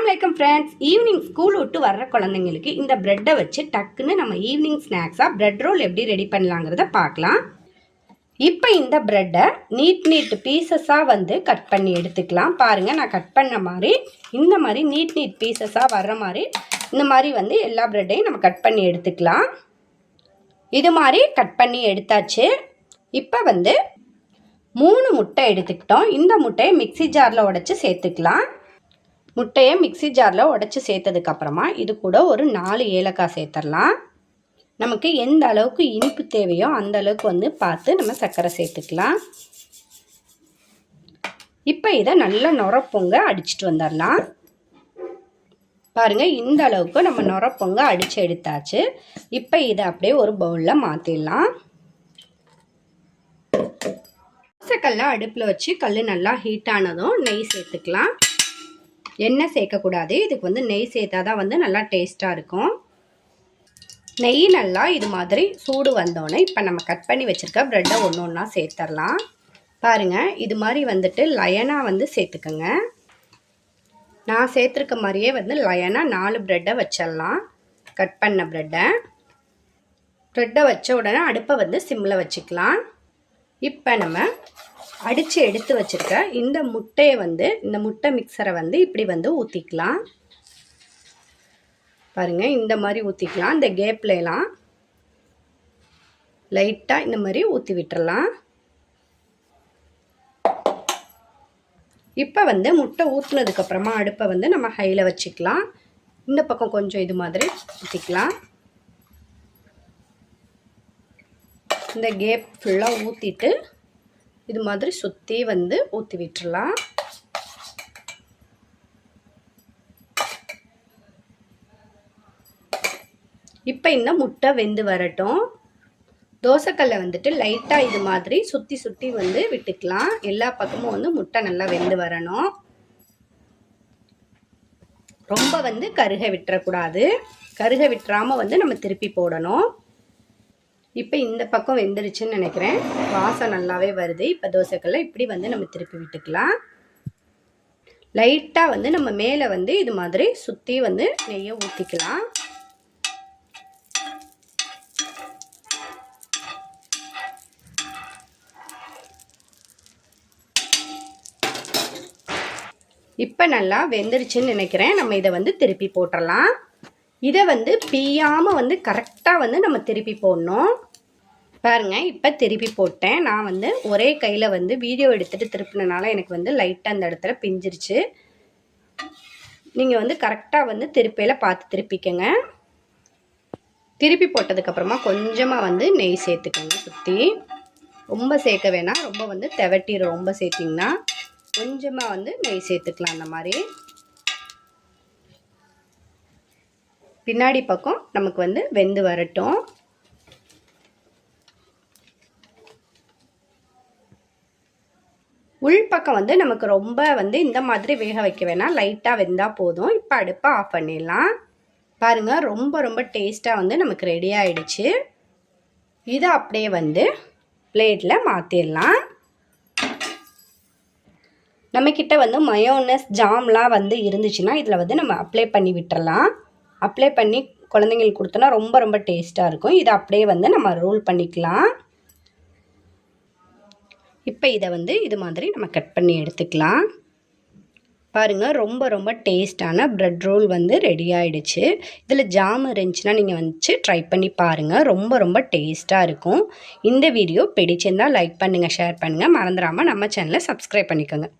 अस्सलाम वालेकुम friends evening school விட்டு வர்ற குழந்தைங்களுக்கு இந்த பிரெட்டை வச்சு டக்குன்னு நம்ம ஈவினிங் ஸ்நாக்ஸாக பிரெட் ரோல் எப்படி ரெடி பண்ணலாங்கிறத பார்க்கலாம். இப்போ இந்த பிரெட்டை நீட் பீசஸாக வந்து கட் பண்ணி எடுத்துக்கலாம். பாருங்கள், நான் கட் பண்ண மாதிரி இந்த மாதிரி நீட் பீசஸாக வர்ற மாதிரி இந்த மாதிரி வந்து எல்லா பிரெட்டையும் நம்ம கட் பண்ணி எடுத்துக்கலாம். இது மாதிரி கட் பண்ணி எடுத்தாச்சு. இப்போ வந்து 3 முட்டை எடுத்துக்கிட்டோம். இந்த முட்டையை மிக்சி ஜாரில் உடைச்சி சேர்த்துக்கலாம். முட்டையை மிக்சி ஜாரில் உடைச்சி சேர்த்ததுக்கப்புறமா இது கூட ஒரு 4 ஏலக்காய் சேர்த்துடலாம். நமக்கு எந்த அளவுக்கு இனிப்பு தேவையோ அந்த அளவுக்கு வந்து பார்த்து நம்ம சர்க்கரை சேர்த்துக்கலாம். இப்போ இதை நல்லா நுரப்பொங்க அடிச்சுட்டு வந்துடலாம். பாருங்கள், இந்த அளவுக்கு நம்ம நுரப்பொங்க அடித்து எடுத்தாச்சு. இப்போ இதை அப்படியே ஒரு பவுலில் மாற்றிடலாம். தோசைக்கல்லை அடுப்பில் வச்சு கல் நல்லா ஹீட் ஆனதும் நெய் சேர்த்துக்கலாம். எண்ணெய் சேர்க்கக்கூடாது, இதுக்கு வந்து நெய் சேர்த்தா தான் வந்து நல்லா டேஸ்ட்டாக இருக்கும். நெய் நல்லா இது மாதிரி சூடு வந்தோடனே இப்போ நம்ம கட் பண்ணி வச்சுருக்க ப்ரெட்டை ஒன்று ஒன்றா சேர்த்துடலாம். பாருங்கள், இது மாதிரி வந்துட்டு லயனாக வந்து சேர்த்துக்கோங்க. நான் சேர்த்துருக்க மாதிரியே வந்து லயனாக 4 ப்ரெட்டை வச்சிடலாம். கட் பண்ண ப்ரெட்டை வச்ச உடனே அடுப்பை வந்து சிம்மில் வச்சுக்கலாம். இப்போ நம்ம அடித்து எடுத்து வச்சுருக்க இந்த முட்டையை வந்து இந்த முட்டை மிக்சரை வந்து இப்படி வந்து ஊற்றிக்கலாம். பாருங்கள், இந்த மாதிரி ஊற்றிக்கலாம். இந்த கேப்லாம் லைட்டாக இந்த மாதிரி ஊற்றி விட்டுறலாம். இப்போ வந்து முட்டை ஊற்றுனதுக்கப்புறமா அடுப்பை வந்து நம்ம ஹையில் வச்சுக்கலாம். இந்த பக்கம் கொஞ்சம் இது மாதிரி ஊற்றிக்கலாம். இந்த கேப் ஃபுல்லாக ஊற்றிட்டு இது மாதிரி சுற்றி வந்து ஊற்றி விட்டுறலாம். இப்போ இந்த முட்டை வெந்து வரட்டும். தோசைக்கல்லை வந்துட்டு லைட்டாக இது மாதிரி சுற்றி வந்து விட்டுக்கலாம். எல்லா பக்கமும் வந்து முட்டை நல்லா வெந்து வரணும். ரொம்ப வந்து கருக விட்டுறக்கூடாது. கருக விட்டுறாமல் வந்து நம்ம திருப்பி போடணும். இப்போ இந்த பக்கம் வெந்துருச்சுன்னு நினைக்கிறேன். வாசம் நல்லாவே வருது. இப்போ தோசைக்கல்லை இப்படி வந்து நம்ம திருப்பி விட்டுக்கலாம். லைட்டாக வந்து நம்ம மேலே வந்து இது மாதிரி சுற்றி வந்து நெய்யை ஊற்றிக்கலாம். இப்போ நல்லா வெந்துருச்சுன்னு நினைக்கிறேன். நம்ம இதை வந்து திருப்பி போட்டுடலாம். இதை வந்து பிய்யாமல் வந்து கரெக்டாக வந்து நம்ம திருப்பி போடணும். பாருங்கள், இப்போ திருப்பி போட்டேன். நான் வந்து ஒரே கையில் வந்து வீடியோ எடுத்துகிட்டு திருப்பினால எனக்கு வந்து லைட்டாக அந்த இடத்துல பிஞ்சிருச்சு. நீங்கள் வந்து கரெக்டாக வந்து திருப்பியில் பார்த்து திருப்பிக்கங்க. திருப்பி போட்டதுக்கப்புறமா கொஞ்சமாக வந்து நெய் சேர்த்துக்கோங்க. சுற்றி ரொம்ப சேர்க்க வேணாம், ரொம்ப வந்து தெவட்டிடும். ரொம்ப சேர்த்திங்கன்னா கொஞ்சமாக வந்து நெய் சேர்த்துக்கலாம். அந்த மாதிரி பின்னாடி பக்கம் நமக்கு வந்து வெந்து வரட்டும். உள்பக்கம் வந்து நமக்கு ரொம்ப வந்து இந்த மாதிரி வேக வைக்க வேணாம், லைட்டாக வெந்தால் போதும். இப்போ அடுப்பை ஆஃப் பண்ணிடலாம். பாருங்கள், ரொம்ப டேஸ்ட்டாக வந்து நமக்கு ரெடி ஆகிடுச்சு. இதை அப்படியே வந்து பிளேட்டில் மாற்றிடலாம். நம்மக்கிட்ட வந்து மயோனஸ் ஜாம்லாம் வந்து இருந்துச்சுன்னா இதில் வந்து நம்ம அப்ளை பண்ணி விட்டுறலாம். அப்ளை பண்ணி குழந்தைங்களுக்கு கொடுத்தோன்னா ரொம்ப டேஸ்ட்டாக இருக்கும். இதை அப்படியே வந்து நம்ம ரோல் பண்ணிக்கலாம். இப்போ இதை வந்து இது மாதிரி நம்ம கட் பண்ணி எடுத்துக்கலாம். பாருங்கள், ரொம்ப டேஸ்டான ப்ரெட் ரோல் வந்து ரெடி ஆகிடுச்சு. இதில் ஜாம் இருந்துச்சுன்னா நீங்கள் வந்து ட்ரை பண்ணி பாருங்கள். ரொம்ப டேஸ்ட்டாக இருக்கும். இந்த வீடியோ பிடிச்சிருந்தால் லைக் பண்ணுங்கள், ஷேர் பண்ணுங்கள். மறந்துடாமல் நம்ம சேனலை சப்ஸ்கிரைப் பண்ணிக்கோங்க.